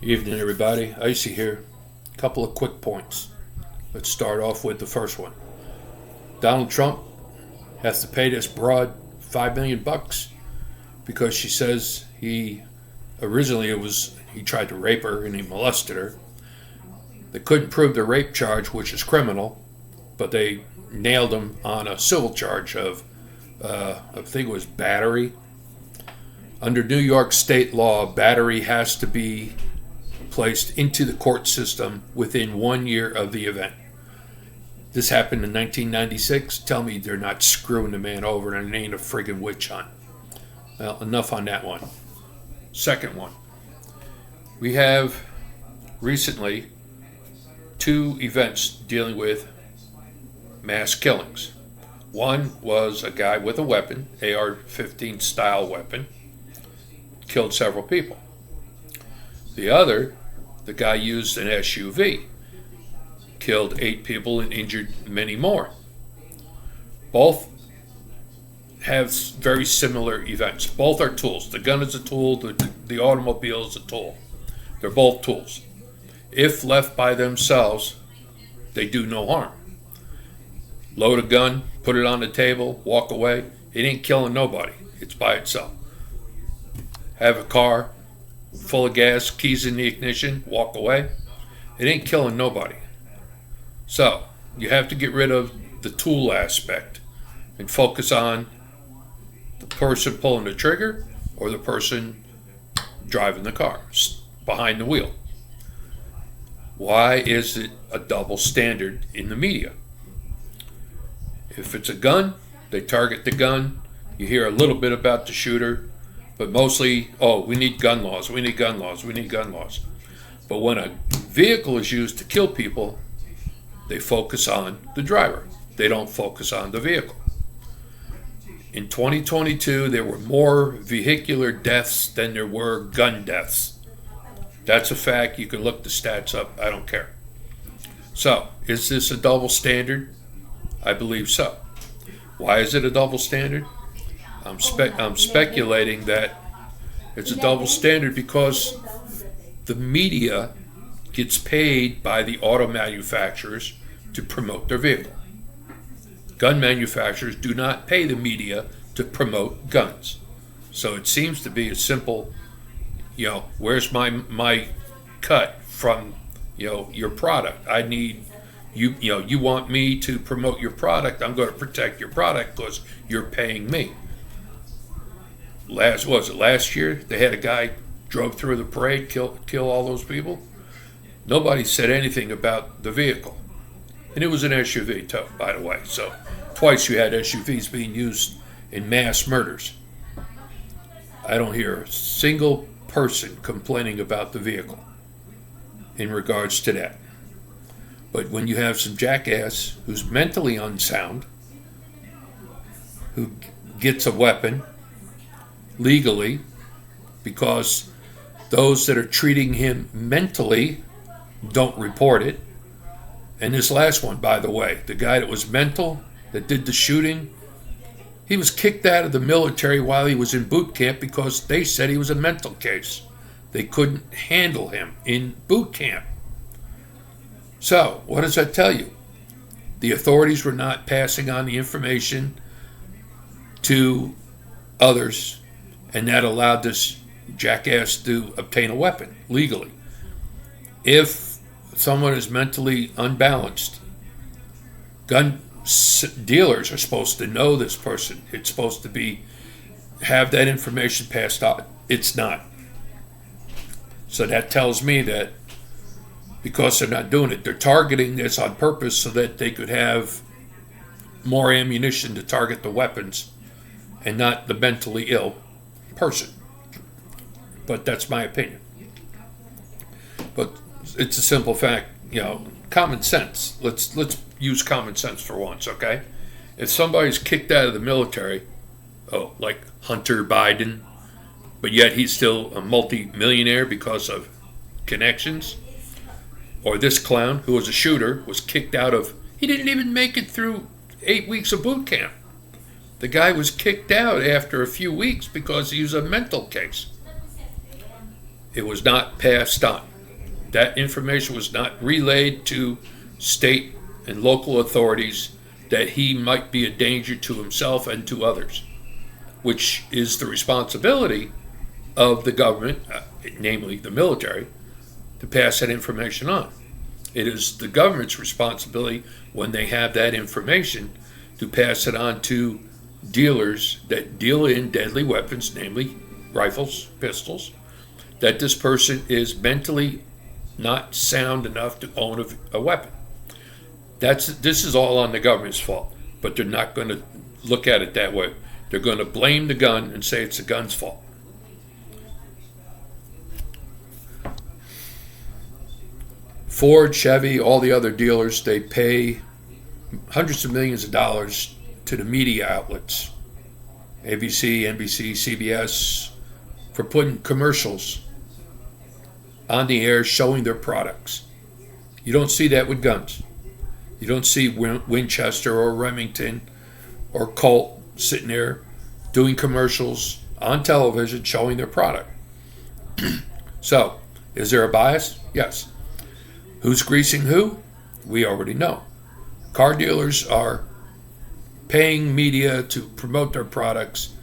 Evening, everybody. Icy here. Couple of quick points. Let's start off with the first one. Donald Trump has to pay this broad $5 million because she says he tried to rape her and he molested her. They couldn't prove the rape charge, which is criminal, but they nailed him on a civil charge of I think it was battery. Under New York state law, battery has to be placed into the court system within 1 year of the event. This happened in 1996. Tell me they're not screwing the man over and it ain't a friggin' witch hunt. Well, enough on that one. Second one. We have recently two events dealing with mass killings. One was a guy with a weapon, AR-15 style weapon, killed several people. The other, the guy used an SUV, killed 8 people and injured many more. Both have very similar events. Both are tools. The gun is a tool, the automobile is a tool. They're both tools. If left by themselves, they do no harm. Load a gun, put it on the table, walk away. It ain't killing nobody. It's by itself. Have a car full of gas, keys in the ignition, walk away. It ain't killing nobody. So, you have to get rid of the tool aspect and focus on the person pulling the trigger or the person driving the car behind the wheel. Why is it a double standard in the media? If it's a gun, they target the gun. You hear a little bit about the shooter, but mostly, we need gun laws, we need gun laws, we need gun laws. But when a vehicle is used to kill people, they focus on the driver. They don't focus on the vehicle. In 2022, there were more vehicular deaths than there were gun deaths. That's a fact. You can look the stats up. I don't care. So, is this a double standard? I believe so. Why is it a double standard? I'm speculating that it's a double standard because the media gets paid by the auto manufacturers to promote their vehicle. Gun manufacturers do not pay the media to promote guns. So it seems to be a simple, where's my cut from, your product? I need you want me to promote your product. I'm going to protect your product because you're paying me. Last year they had a guy drove through the parade, kill all those people. Nobody said anything about the vehicle, and it was an SUV too, by the way. So twice you had SUVs being used in mass murders. I don't hear a single person complaining about the vehicle in regards to that. But when you have some jackass who's mentally unsound, who gets a weapon legally because those that are treating him mentally don't report it. And this last one, by the way, the guy that was mental, that did the shooting, he was kicked out of the military while he was in boot camp because they said he was a mental case. They couldn't handle him in boot camp. So, what does that tell you? The authorities were not passing on the information to others, and that allowed this jackass to obtain a weapon legally. If someone is mentally unbalanced, gun dealers are supposed to know this person. It's supposed to have that information passed on. It's not. So that tells me that because they're not doing it, they're targeting this on purpose so that they could have more ammunition to target the weapons and not the mentally ill person. But that's my opinion. But it's a simple fact, common sense. Let's use common sense for once, okay? If somebody's kicked out of the military, like Hunter Biden, but yet he's still a multi-millionaire because of connections, or this clown who was a shooter was kicked out of, he didn't even make it through 8 weeks of boot camp. The guy was kicked out after a few weeks because he was a mental case. It was not passed on. that information was not relayed to state and local authorities that he might be a danger to himself and to others, which is the responsibility of the government, namely the military, to pass that information on. It is the government's responsibility when they have that information to pass it on to dealers that deal in deadly weapons, namely rifles, pistols, that this person is mentally not sound enough to own a weapon. This is all on the government's fault, but they're not going to look at it that way. They're going to blame the gun and say it's the gun's fault. Ford, Chevy, all the other dealers, they pay hundreds of millions of dollars to the media outlets, ABC, NBC, CBS, for putting commercials on the air showing their products. You don't see that with guns. You don't see Winchester or Remington or Colt sitting there doing commercials on television showing their product. So, is there a bias? Yes. Who's greasing who? We already know. Car dealers are paying media to promote their products,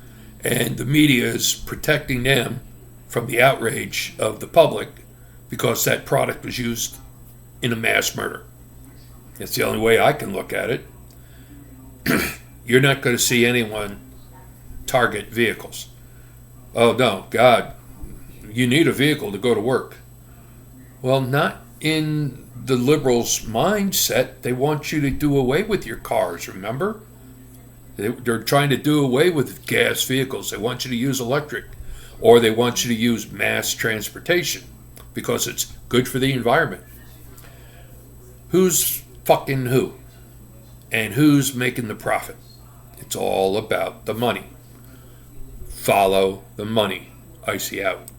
and the media is protecting them from the outrage of the public because that product was used in a mass murder. That's the only way I can look at it. You're not going to see anyone target vehicles. Oh no, God, you need a vehicle to go to work. Well, not in the liberals' mindset. They want you to do away with your cars, remember? They're trying to do away with gas vehicles. They want you to use electric, or they want you to use mass transportation because it's good for the environment. Who's fucking who? And who's making the profit? It's all about the money. Follow the money. Icy out.